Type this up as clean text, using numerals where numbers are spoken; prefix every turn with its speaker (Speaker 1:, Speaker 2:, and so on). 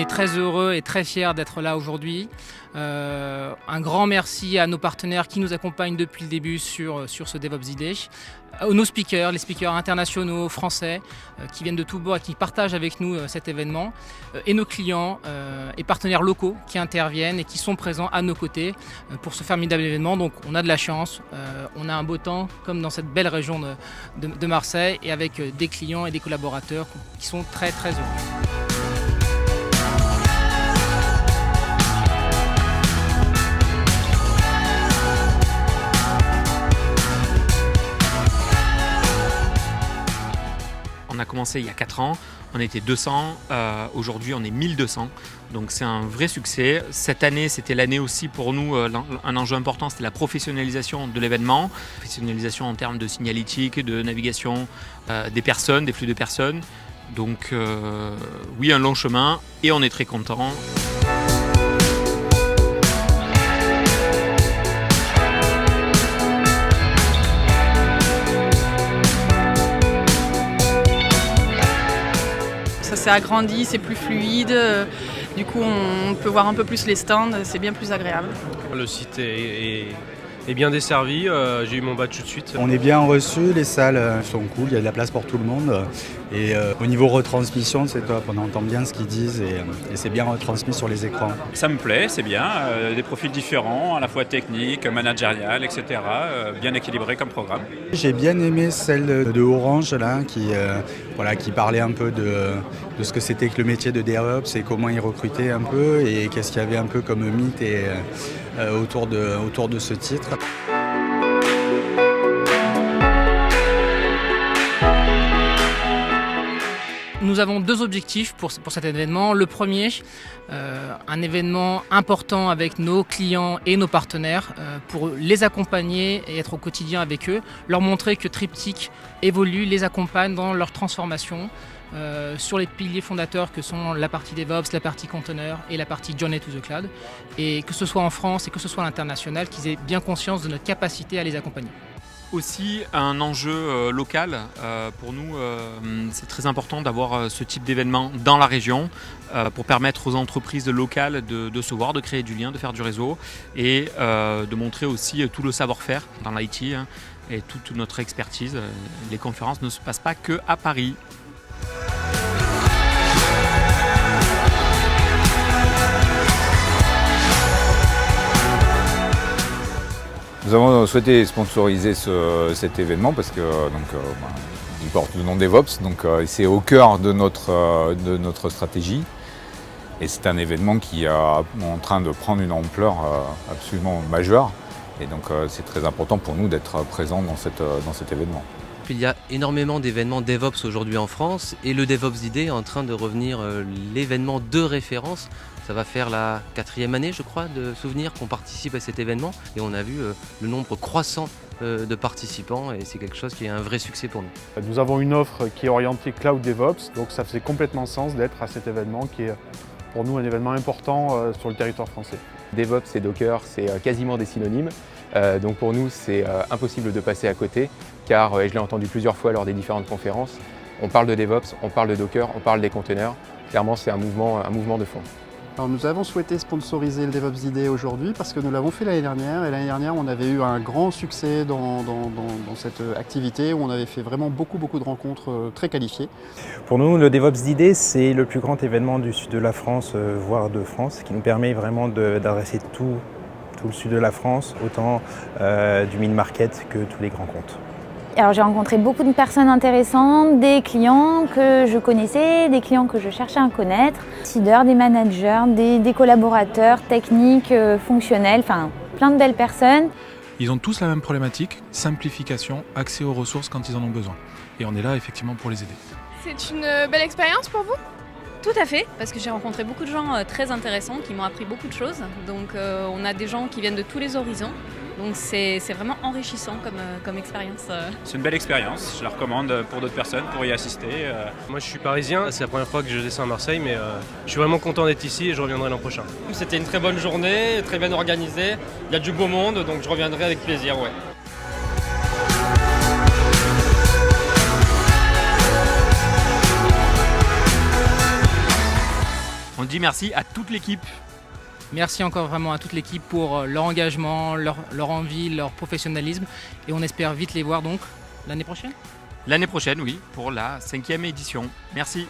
Speaker 1: est très heureux et très fiers d'être là aujourd'hui. Un grand merci à nos partenaires qui nous accompagnent depuis le début sur ce DevOps Day. Nos speakers, les speakers internationaux, français, qui viennent de tous bords et qui partagent avec nous cet événement. Et nos clients et partenaires locaux qui interviennent et qui sont présents à nos côtés pour ce formidable événement. Donc on a de la chance, on a un beau temps comme dans cette belle région de Marseille et avec des clients et des collaborateurs qui sont très très heureux.
Speaker 2: On a commencé il y a 4 ans, on était 200, aujourd'hui on est 1200, donc c'est un vrai succès. Cette année, c'était l'année aussi pour nous, un enjeu important, c'était la professionnalisation de l'événement. Professionnalisation en termes de signalétique, de navigation des personnes, des flux de personnes. Donc oui, un long chemin et on est très contents.
Speaker 3: Ça s'est agrandi, c'est plus fluide, du coup on peut voir un peu plus les stands, c'est bien plus agréable.
Speaker 4: Le site est bien desservi, j'ai eu mon badge tout de suite.
Speaker 5: On est bien reçus, les salles sont cool, il y a de la place pour tout le monde. Et au niveau retransmission, c'est top, on entend bien ce qu'ils disent et c'est bien retransmis sur les écrans.
Speaker 6: Ça me plaît, c'est bien, des profils différents, à la fois techniques, managériales, etc. Bien équilibré comme programme.
Speaker 5: J'ai bien aimé celle de Orange là, qui parlait un peu de ce que c'était que le métier de DevOps et comment ils recrutaient un peu et qu'est-ce qu'il y avait un peu comme mythe autour de ce titre.
Speaker 1: Nous avons 2 objectifs pour cet événement. Le premier, un événement important avec nos clients et nos partenaires pour les accompagner et être au quotidien avec eux, leur montrer que Triptyque évolue, les accompagne dans leur transformation sur les piliers fondateurs que sont la partie DevOps, la partie container et la partie Journey to the Cloud. Et que ce soit en France et que ce soit à l'international, qu'ils aient bien conscience de notre capacité à les accompagner.
Speaker 2: Aussi un enjeu local, pour nous c'est très important d'avoir ce type d'événement dans la région pour permettre aux entreprises locales de se voir, de créer du lien, de faire du réseau et de montrer aussi tout le savoir-faire dans l'IT et toute notre expertise. Les conférences ne se passent pas que à Paris.
Speaker 7: Nous avons souhaité sponsoriser cet événement parce que il porte le nom DevOps, donc c'est au cœur de notre stratégie. Et c'est un événement qui est en train de prendre une ampleur absolument majeure. Et donc c'est très important pour nous d'être présents dans cet événement.
Speaker 8: Il y a énormément d'événements DevOps aujourd'hui en France et le DevOps Day est en train de revenir l'événement de référence. Ça va faire la 4e année, je crois, de souvenirs qu'on participe à cet événement et on a vu le nombre croissant de participants et c'est quelque chose qui est un vrai succès pour nous.
Speaker 9: Nous avons une offre qui est orientée Cloud DevOps, donc ça faisait complètement sens d'être à cet événement qui est pour nous un événement important sur le territoire français.
Speaker 10: DevOps et Docker, c'est quasiment des synonymes, donc pour nous c'est impossible de passer à côté car, et je l'ai entendu plusieurs fois lors des différentes conférences, on parle de DevOps, on parle de Docker, on parle des containers, clairement c'est un mouvement de fond.
Speaker 11: Alors nous avons souhaité sponsoriser le DevOps Day aujourd'hui parce que nous l'avons fait l'année dernière et l'année dernière on avait eu un grand succès dans cette activité où on avait fait vraiment beaucoup de rencontres très qualifiées.
Speaker 12: Pour nous, le DevOps Day, c'est le plus grand événement du sud de la France, voire de France, qui nous permet vraiment d'adresser tout le sud de la France, autant du mid-market que tous les grands comptes.
Speaker 13: Alors j'ai rencontré beaucoup de personnes intéressantes, des clients que je connaissais, des clients que je cherchais à connaître, des managers, des collaborateurs techniques, fonctionnels, enfin plein de belles personnes.
Speaker 14: Ils ont tous la même problématique, simplification, accès aux ressources quand ils en ont besoin. Et on est là effectivement pour les aider.
Speaker 15: C'est une belle expérience pour vous ?
Speaker 16: Tout à fait, parce que j'ai rencontré beaucoup de gens très intéressants qui m'ont appris beaucoup de choses. Donc on a des gens qui viennent de tous les horizons. Donc c'est vraiment enrichissant comme expérience.
Speaker 6: C'est une belle expérience, je la recommande pour d'autres personnes pour y assister.
Speaker 4: Moi je suis parisien, c'est la première fois que je descends à Marseille, mais je suis vraiment content d'être ici et je reviendrai l'an prochain.
Speaker 17: C'était une très bonne journée, très bien organisée, il y a du beau monde, donc je reviendrai avec plaisir. Ouais.
Speaker 2: On dit merci à toute l'équipe.
Speaker 1: Merci encore vraiment à toute l'équipe pour leur engagement, leur envie, leur professionnalisme. Et on espère vite les voir donc l'année prochaine.
Speaker 2: L'année prochaine, oui, pour la 5e édition. Merci.